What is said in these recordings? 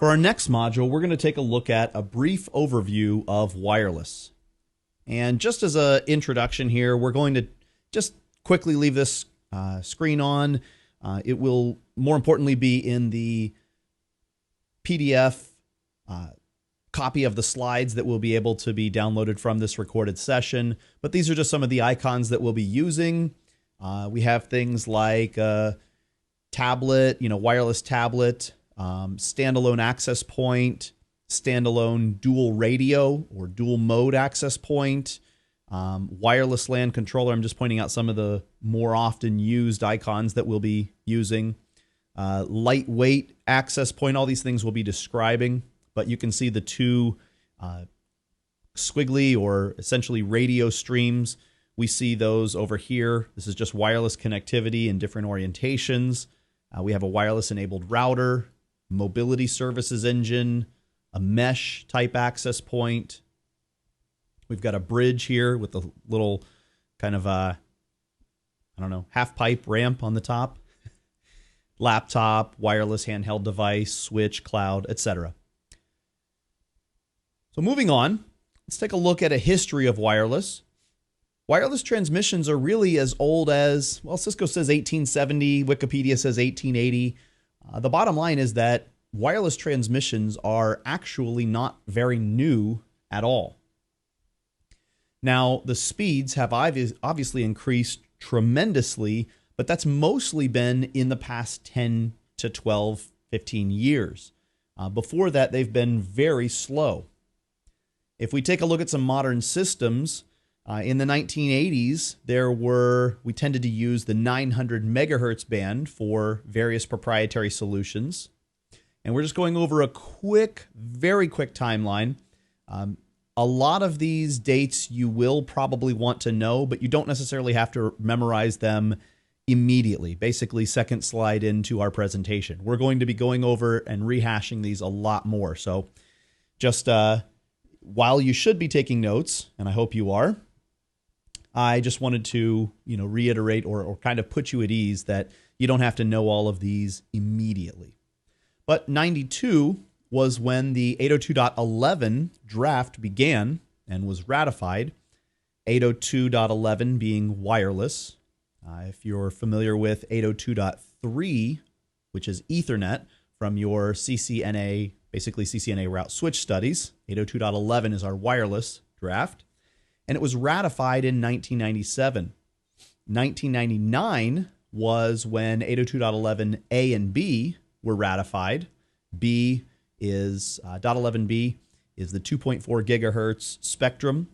For our next module, we're going to take a look at a brief overview of wireless. And just as an introduction here, we're going to just quickly leave this screen on. It will, more importantly, be in the PDF copy of the slides that will be able to be downloaded from this recorded session. But these are just some of the icons that we'll be using. We have things like tablet, wireless tablet, standalone access point, standalone dual radio or dual mode access point, wireless LAN controller. I'm just pointing out some of the more often used icons that we'll be using. Lightweight access point, all these things we'll be describing, but you can see the two squiggly or essentially radio streams. We see those over here. This is just wireless connectivity in different orientations. We have a wireless enabled router, mobility services engine, a mesh type access point. We've got a bridge here with a little kind of half pipe ramp on the top. Laptop, wireless handheld device, switch, cloud, etc. So moving on, let's take a look at a history of wireless. Wireless transmissions are really as old as, well, Cisco says 1870, Wikipedia says 1880. The bottom line is that wireless transmissions are actually not very new at all. Now, the speeds have obviously increased tremendously, but that's mostly been in the past 10 to 12, 15 years. Before that, they've been very slow. If we take a look at some modern systems, in the 1980s, we tended to use the 900 megahertz band for various proprietary solutions. And we're just going over a very quick timeline. A lot of these dates you will probably want to know, but you don't necessarily have to memorize them immediately. Basically, second slide into our presentation. We're going to be going over and rehashing these a lot more. So just while you should be taking notes, and I hope you are, I just wanted to reiterate or kind of put you at ease that you don't have to know all of these immediately. But 92 was when the 802.11 draft began and was ratified, 802.11 being wireless. If you're familiar with 802.3, which is Ethernet from your CCNA, basically CCNA route switch studies, 802.11 is our wireless draft, and it was ratified in 1997. 1999 was when 802.11a and B were ratified. .11b is the 2.4 gigahertz spectrum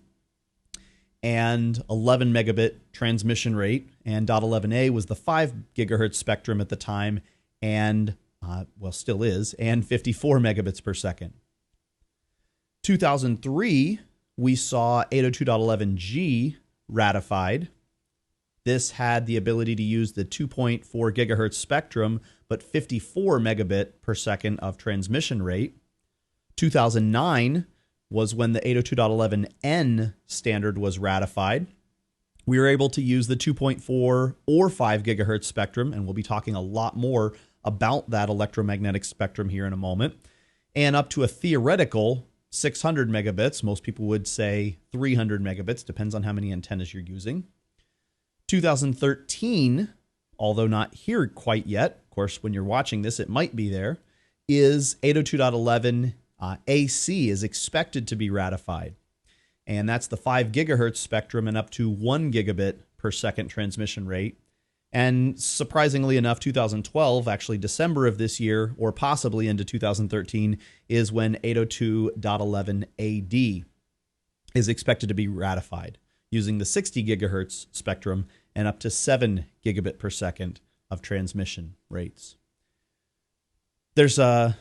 and 11 megabit transmission rate, and .11a was the 5 gigahertz spectrum at the time and, still is, and 54 megabits per second. 2003, we saw 802.11g ratified. This had the ability to use the 2.4 gigahertz spectrum, but 54 megabit per second of transmission rate. 2009 was when the 802.11n standard was ratified. We were able to use the 2.4 or 5 gigahertz spectrum, and we'll be talking a lot more about that electromagnetic spectrum here in a moment, and up to a theoretical 600 megabits. Most people would say 300 megabits, depends on how many antennas you're using. 2013, although not here quite yet, of course, when you're watching this, it might be there, is 802.11 AC is expected to be ratified. And that's the 5 gigahertz spectrum and up to 1 gigabit per second transmission rate. And surprisingly enough, 2012, actually December of this year, or possibly into 2013, is when 802.11 AD is expected to be ratified, using the 60 gigahertz spectrum and up to 7 gigabit per second of transmission rates. There's a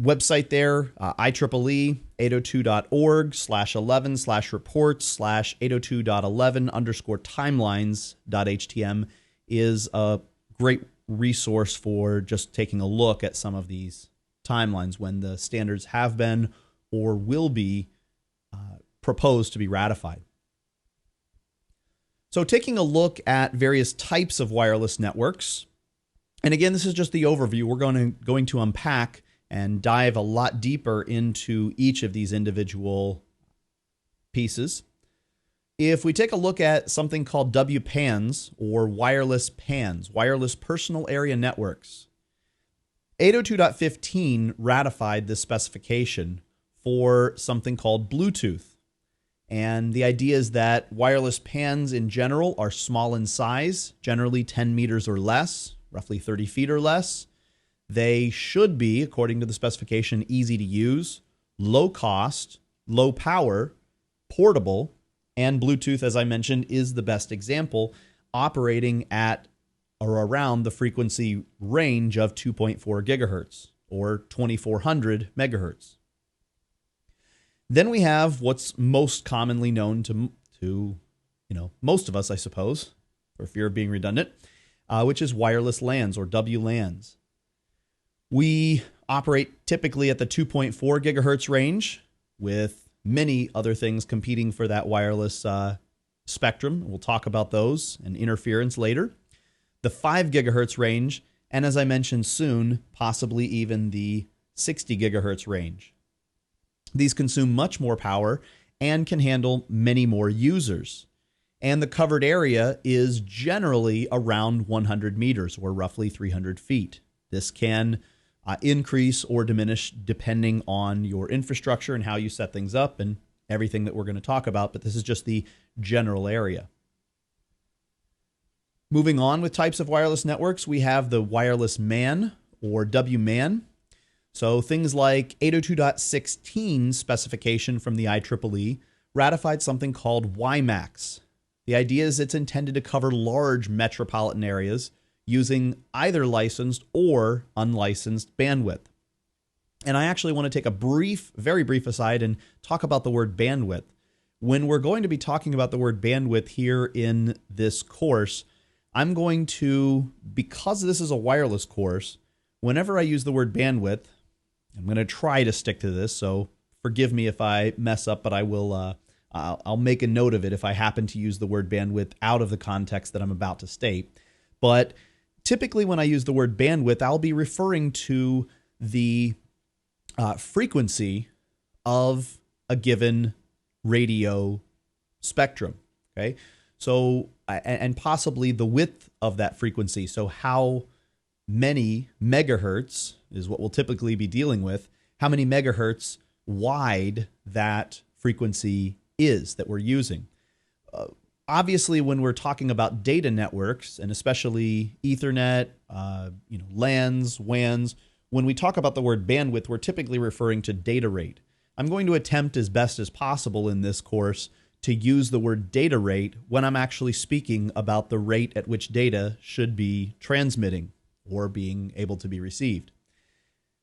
website there, IEEE 802.org/11/reports/802.11_timelines.htm is a great resource for just taking a look at some of these timelines when the standards have been or will be proposed to be ratified. So taking a look at various types of wireless networks, and again, this is just the overview. We're going to unpack and dive a lot deeper into each of these individual pieces. If we take a look at something called WPANs, or wireless PANs, wireless personal area networks, 802.15 ratified this specification for something called Bluetooth. And the idea is that wireless PANs in general are small in size, generally 10 meters or less, roughly 30 feet or less. They should be, according to the specification, easy to use, low cost, low power, portable, and Bluetooth, as I mentioned, is the best example, operating at or around the frequency range of 2.4 gigahertz or 2400 megahertz. Then we have what's most commonly known to most of us, I suppose, for fear of being redundant, which is wireless LANs or WLANs. We operate typically at the 2.4 gigahertz range, with many other things competing for that wireless spectrum. We'll talk about those and interference later. The 5 gigahertz range, and as I mentioned soon, possibly even the 60 gigahertz range. These consume much more power and can handle many more users. And the covered area is generally around 100 meters, or roughly 300 feet. This can increase or diminish depending on your infrastructure and how you set things up and everything that we're going to talk about, but this is just the general area. Moving on with types of wireless networks, we have the wireless MAN or WMAN. So things like 802.16 specification from the IEEE ratified something called WiMAX. The idea is it's intended to cover large metropolitan areas using either licensed or unlicensed bandwidth. And I actually want to take a very brief aside and talk about the word bandwidth. When we're going to be talking about the word bandwidth here in this course, I'm going to, because this is a wireless course, whenever I use the word bandwidth, I'm going to try to stick to this, so forgive me if I mess up, but I will. I'll make a note of it if I happen to use the word bandwidth out of the context that I'm about to state. But typically when I use the word bandwidth, I'll be referring to the frequency of a given radio spectrum, okay? So, and possibly the width of that frequency. So how many megahertz is what we'll typically be dealing with, how many megahertz wide that frequency is that we're using. Obviously, when we're talking about data networks, and especially Ethernet, LANs, WANs, when we talk about the word bandwidth, we're typically referring to data rate. I'm going to attempt as best as possible in this course to use the word data rate when I'm actually speaking about the rate at which data should be transmitting or being able to be received.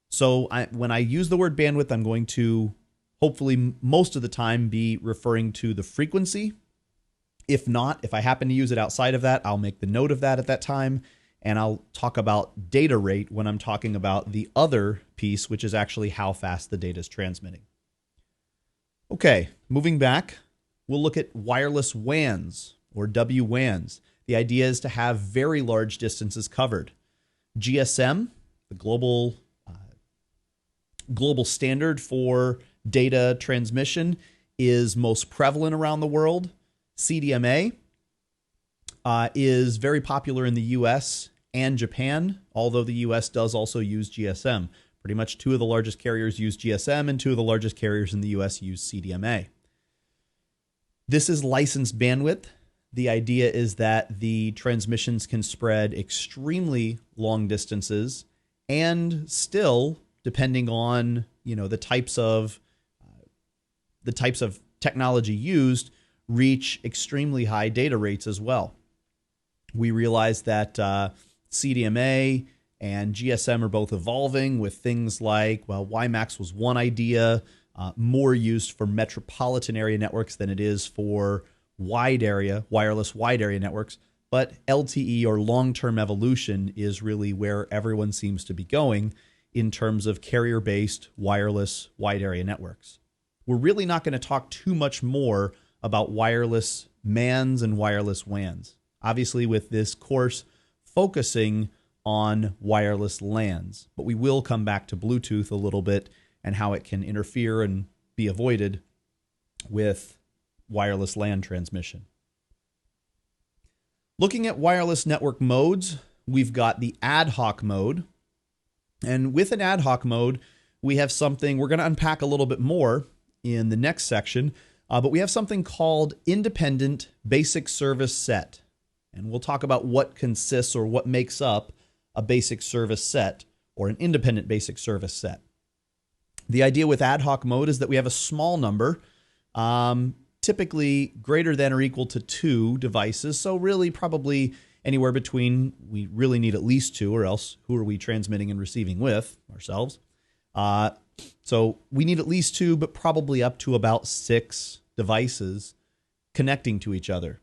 So when I use the word bandwidth, I'm going to hopefully most of the time be referring to the frequency. If not, if I happen to use it outside of that, I'll make the note of that at that time, and I'll talk about data rate when I'm talking about the other piece, which is actually how fast the data is transmitting. Okay, moving back, we'll look at wireless WANs or WWANs. The idea is to have very large distances covered. GSM, the global standard for data transmission, is most prevalent around the world. CDMA is very popular in the US and Japan, although the US does also use GSM. Pretty much two of the largest carriers use GSM, and two of the largest carriers in the US use CDMA. This is licensed bandwidth. The idea is that the transmissions can spread extremely long distances and still, depending on the types of technology used, reach extremely high data rates as well. We realize that CDMA and GSM are both evolving with things like, WiMAX was one idea, more used for metropolitan area networks than it is for wireless wide area networks. But LTE, or long-term evolution, is really where everyone seems to be going in terms of carrier-based wireless wide area networks. We're really not going to talk too much more about wireless MANs and wireless WANs. Obviously, with this course focusing on wireless LANs, but we will come back to Bluetooth a little bit and how it can interfere and be avoided with wireless LAN transmission. Looking at wireless network modes, we've got the ad hoc mode. And with an ad hoc mode, we have something we're going to unpack a little bit more in the next section, but we have something called independent basic service set. And we'll talk about what consists or what makes up a basic service set or an independent basic service set. The idea with ad hoc mode is that we have a small number, typically greater than or equal to 2 devices. So really probably anywhere between, we really need at least 2, or else who are we transmitting and receiving with? Ourselves. So we need at least 2, but probably up to about 6 devices connecting to each other.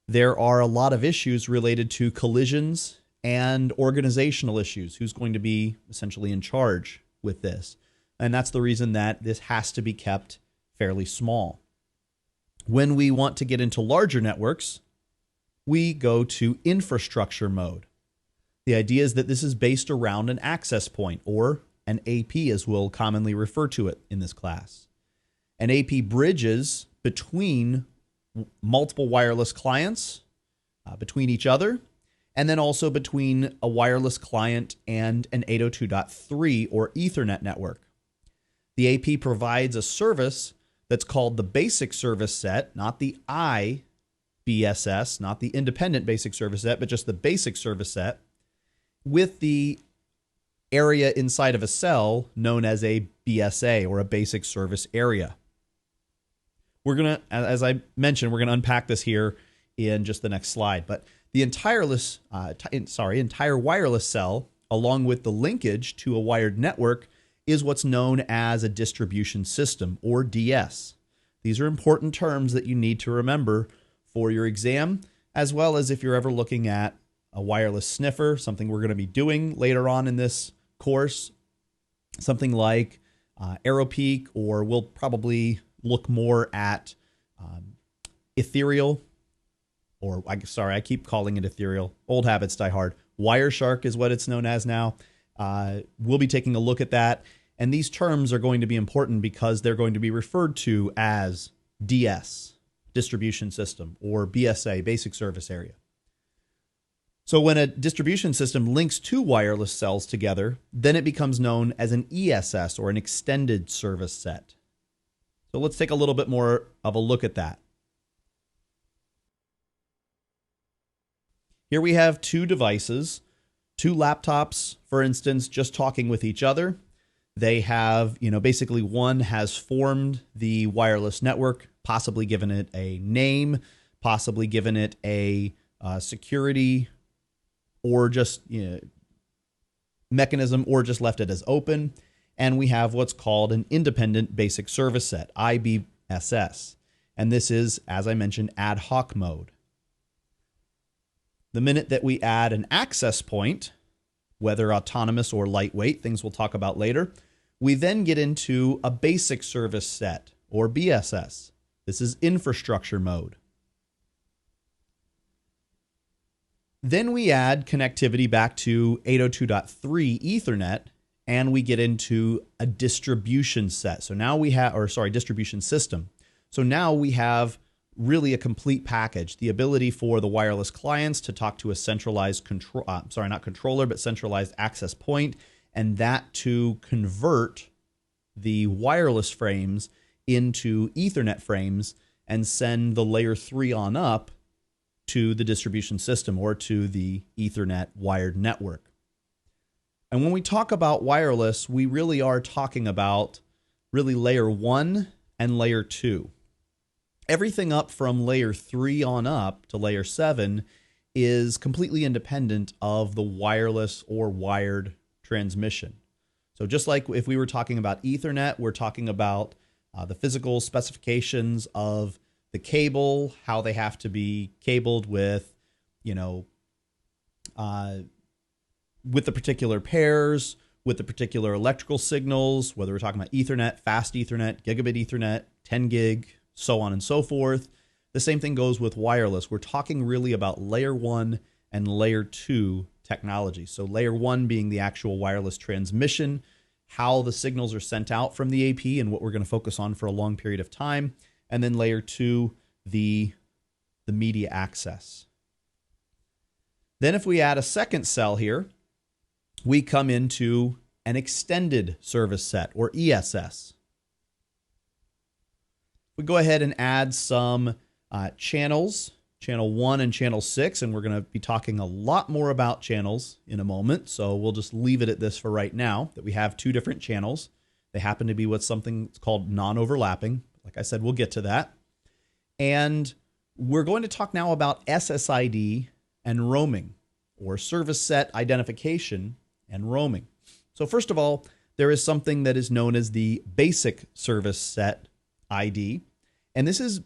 There are a lot of issues related to collisions and organizational issues. Who's going to be essentially in charge with this? And that's the reason that this has to be kept fairly small. When we want to get into larger networks, we go to infrastructure mode. The idea is that this is based around an access point, or an AP as we'll commonly refer to it in this class. An AP bridges between multiple wireless clients, between each other, and then also between a wireless client and an 802.3 or Ethernet network. The AP provides a service that's called the basic service set, not the IBSS, not the independent basic service set, but just the basic service set, with the area inside of a cell known as a BSA, or a basic service area. We're going to, as I mentioned, we're going to unpack this here in just the next slide. But the entire wireless cell, along with the linkage to a wired network, is what's known as a distribution system, or DS. These are important terms that you need to remember for your exam, as well as if you're ever looking at a wireless sniffer, something we're going to be doing later on in this course, something like AeroPeak, or we'll probably look more at ethereal, or I keep calling it ethereal. Old habits die hard. Wireshark is what it's known as now. We'll be taking a look at that. And these terms are going to be important because they're going to be referred to as DS, distribution system, or BSA, basic service area. So when a distribution system links two wireless cells together, then it becomes known as an ESS, or an extended service set. So let's take a little bit more of a look at that. Here we have two devices, two laptops, for instance, just talking with each other. They have, basically one has formed the wireless network, possibly given it a name, possibly given it a security or just mechanism, or just left it as open. And we have what's called an independent basic service set, IBSS. And this is, as I mentioned, ad hoc mode. The minute that we add an access point, whether autonomous or lightweight, things we'll talk about later, we then get into a basic service set, or BSS. This is infrastructure mode. Then we add connectivity back to 802.3 Ethernet, and we get into a distribution set. So now we have, distribution system. So now we have really a complete package, the ability for the wireless clients to talk to a centralized centralized access point, and that to convert the wireless frames into Ethernet frames and send the layer 3 on up to the distribution system, or to the Ethernet wired network. And when we talk about wireless, we really are talking about really layer 1 and layer 2. Everything up from layer 3 on up to layer 7 is completely independent of the wireless or wired transmission. So just like if we were talking about Ethernet, we're talking about the physical specifications of the cable, how they have to be cabled with, with the particular pairs, with the particular electrical signals, whether we're talking about Ethernet, fast Ethernet, gigabit Ethernet, 10 gig, so on and so forth. The same thing goes with wireless. We're talking really about layer 1 and layer 2 technology. So layer 1 being the actual wireless transmission, how the signals are sent out from the AP and what we're going to focus on for a long period of time. And then layer 2, the media access. Then if we add a second cell here, we come into an extended service set, or ESS. We go ahead and add some channels, channel 1 and channel 6, and we're going to be talking a lot more about channels in a moment, so we'll just leave it at this for right now, that we have two different channels. They happen to be what's something called non-overlapping. Like I said, we'll get to that. And we're going to talk now about SSID and roaming, or service set identification and roaming. So first of all, there is something that is known as the basic service set ID. And this is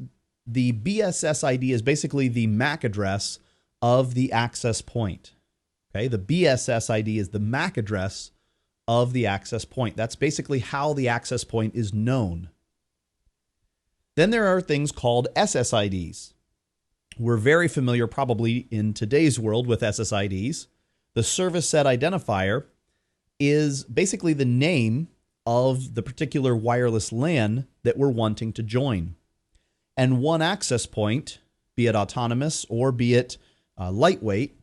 the BSS ID is basically the MAC address of the access point. Okay, the BSS ID is the MAC address of the access point. That's basically how the access point is known. Then there are things called SSIDs. We're very familiar probably in today's world with SSIDs. The service set identifier is basically the name of the particular wireless LAN that we're wanting to join. And one access point, be it autonomous or be it lightweight,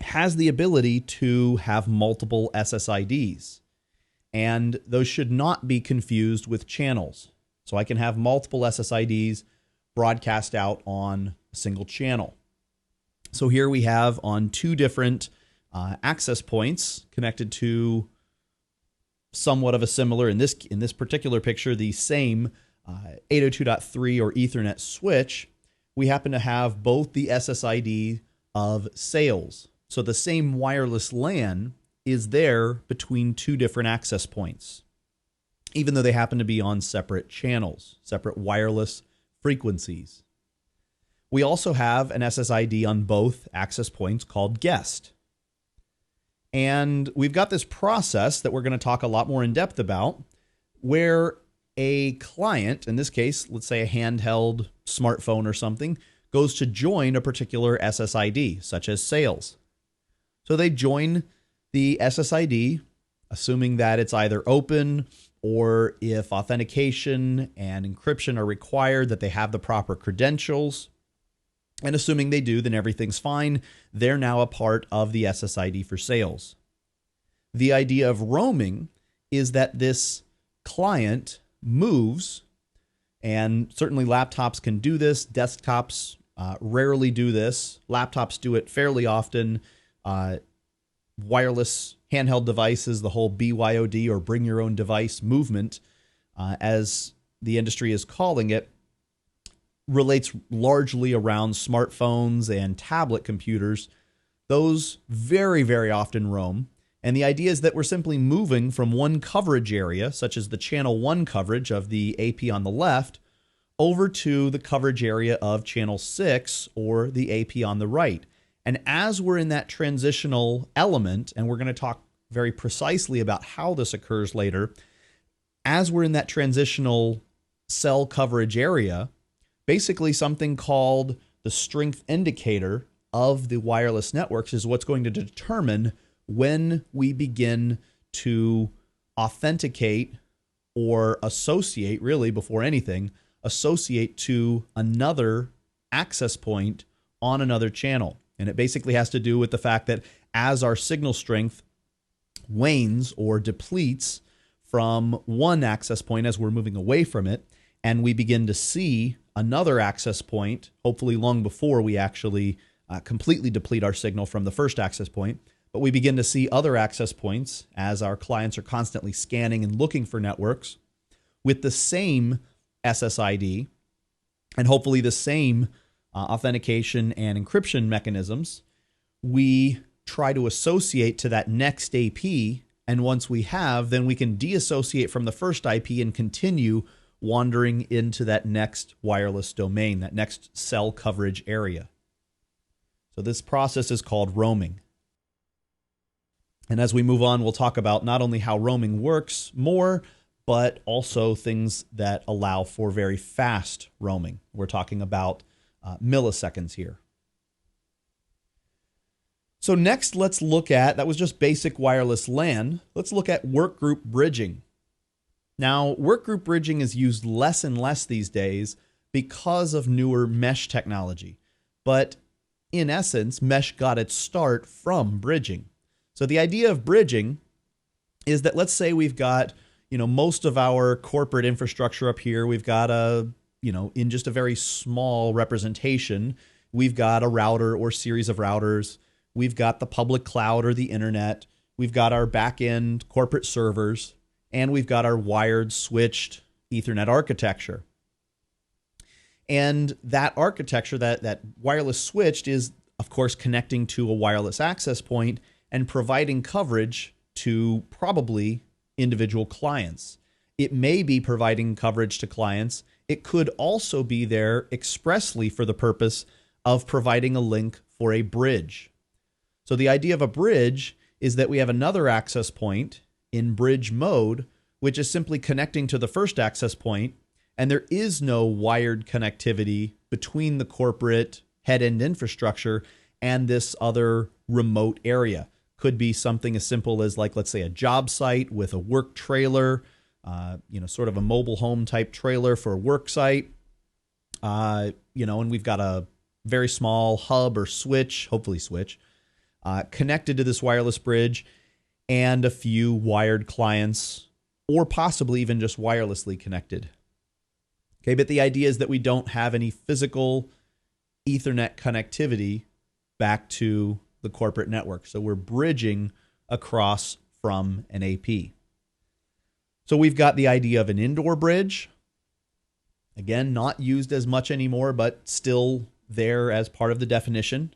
has the ability to have multiple SSIDs. And those should not be confused with channels. So I can have multiple SSIDs broadcast out on a single channel. So here we have on two different access points connected to somewhat of a similar, in this particular picture, the same 802.3 or Ethernet switch. We happen to have both the SSID of sales. So the same wireless LAN is there between two different access points, even though they happen to be on separate channels, separate wireless frequencies. We also have an SSID on both access points called guest. And we've got this process that we're going to talk a lot more in depth about, where a client, in this case, let's say a handheld smartphone or something, goes to join a particular SSID, such as sales. So they join the SSID, assuming that it's either open, or if authentication and encryption are required, that they have the proper credentials. And assuming they do, then everything's fine. They're now a part of the SSID for sales. The idea of roaming is that this client moves, and certainly laptops can do this. Desktops rarely do this. Laptops do it fairly often. Wireless handheld devices, the whole BYOD or bring your own device movement, as the industry is calling it, relates largely around smartphones and tablet computers. Those very, very often roam. And the idea is that we're simply moving from one coverage area, such as the channel 1 coverage of the AP on the left, over to the coverage area of channel 6 or the AP on the right. And as we're in that transitional element, and we're going to talk very precisely about how this occurs later, as we're in that transitional cell coverage area, basically something called the strength indicator of the wireless networks is what's going to determine when we begin to authenticate or associate, really before anything, associate to another access point on another channel. And it basically has to do with the fact that as our signal strength wanes or depletes from one access point as we're moving away from it, and we begin to see another access point, hopefully long before we actually completely deplete our signal from the first access point, but we begin to see other access points as our clients are constantly scanning and looking for networks with the same SSID and hopefully the same authentication and encryption mechanisms. We try to associate to that next AP, and once we have, then we can deassociate from the first IP and continue wandering into that next wireless domain, that next cell coverage area. So this process is called roaming. And as we move on, we'll talk about not only how roaming works more, but also things that allow for very fast roaming. We're talking about milliseconds here. So next, let's look at, that was just basic wireless LAN. Let's look at workgroup bridging. Now, workgroup bridging is used less and less these days because of newer mesh technology. But in essence, mesh got its start from bridging. So the idea of bridging is that, let's say we've got, most of our corporate infrastructure up here. We've got in just a very small representation, we've got a router or series of routers. We've got the public cloud or the internet. We've got our back-end corporate servers, and we've got our wired switched Ethernet architecture. And that architecture, that wireless switched, is, of course, connecting to a wireless access point and providing coverage to probably individual clients. It may be providing coverage to clients. It could also be there expressly for the purpose of providing a link for a bridge. So the idea of a bridge is that we have another access point in bridge mode, which is simply connecting to the first access point, and there is no wired connectivity between the corporate head-end infrastructure and this other remote area. Could be something as simple as, like, let's say a job site with a work trailer, sort of a mobile home type trailer for a work site, and we've got a very small hub or switch, hopefully switch, connected to this wireless bridge, and a few wired clients, or possibly even just wirelessly connected. Okay, but the idea is that we don't have any physical Ethernet connectivity back to the corporate network. So we're bridging across from an AP. So we've got the idea of an indoor bridge. Again, not used as much anymore, but still there as part of the definition.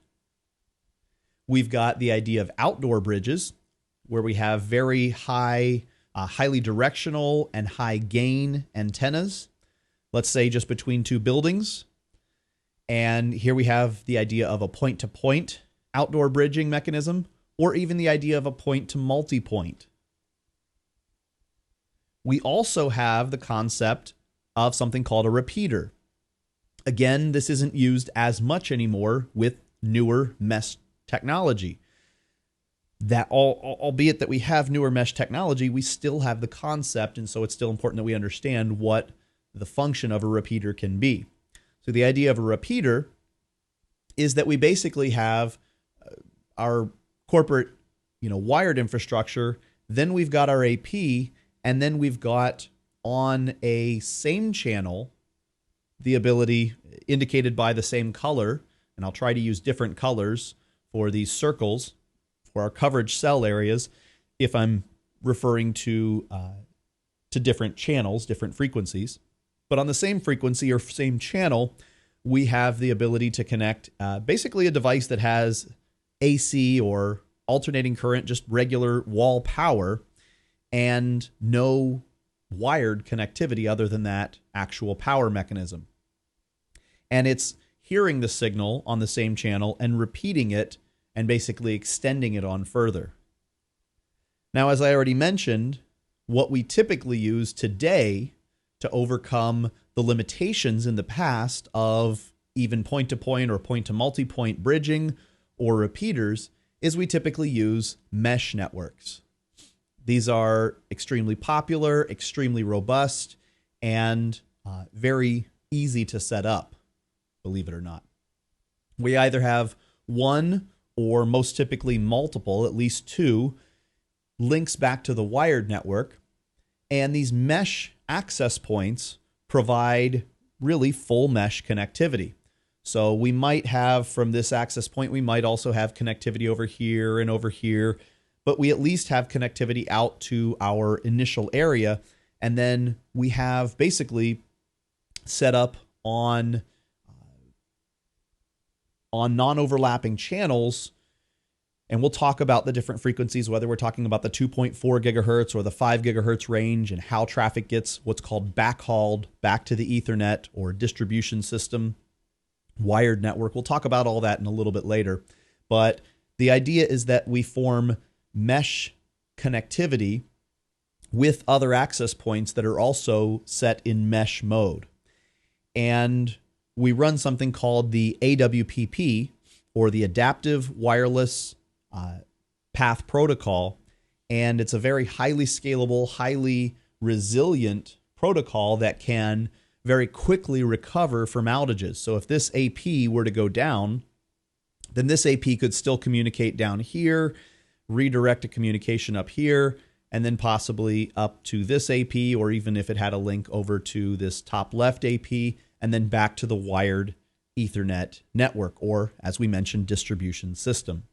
We've got the idea of outdoor bridges, where we have very high, highly directional and high gain antennas, let's say just between two buildings. And here we have the idea of a point-to-point outdoor bridging mechanism, or even the idea of a point-to-multipoint. We also have the concept of something called a repeater. Again, this isn't used as much anymore with newer mesh technology. That albeit that we have newer mesh technology, we still have the concept, and so it's still important that we understand what the function of a repeater can be. So the idea of a repeater is that we basically have our corporate, wired infrastructure, then we've got our AP, and then we've got on a same channel the ability indicated by the same color, and I'll try to use different colors for these circles for our coverage cell areas if I'm referring to different channels, different frequencies. But on the same frequency or same channel, we have the ability to connect basically a device that has AC or alternating current, just regular wall power, and no wired connectivity other than that actual power mechanism. And it's hearing the signal on the same channel and repeating it and basically extending it on further. Now, as I already mentioned, what we typically use today to overcome the limitations in the past of even point-to-point or point-to-multipoint bridging or repeaters is we typically use mesh networks. These are extremely popular, extremely robust, and very easy to set up, believe it or not. We either have one or most typically multiple, at least two, links back to the wired network, and these mesh access points provide really full mesh connectivity. So we might have from this access point, we might also have connectivity over here, but we at least have connectivity out to our initial area. And then we have basically set up on non-overlapping channels. And we'll talk about the different frequencies, whether we're talking about the 2.4 gigahertz or the 5 gigahertz range, and how traffic gets what's called backhauled back to the Ethernet or distribution system, wired network. We'll talk about all that in a little bit later. But the idea is that we form mesh connectivity with other access points that are also set in mesh mode. And we run something called the AWPP, or the Adaptive Wireless path protocol, and it's a very highly scalable, highly resilient protocol that can very quickly recover from outages. So if this AP were to go down, then this AP could still communicate down here, redirect a communication up here, and then possibly up to this AP, or even if it had a link over to this top left AP, and then back to the wired Ethernet network, or as we mentioned, distribution system.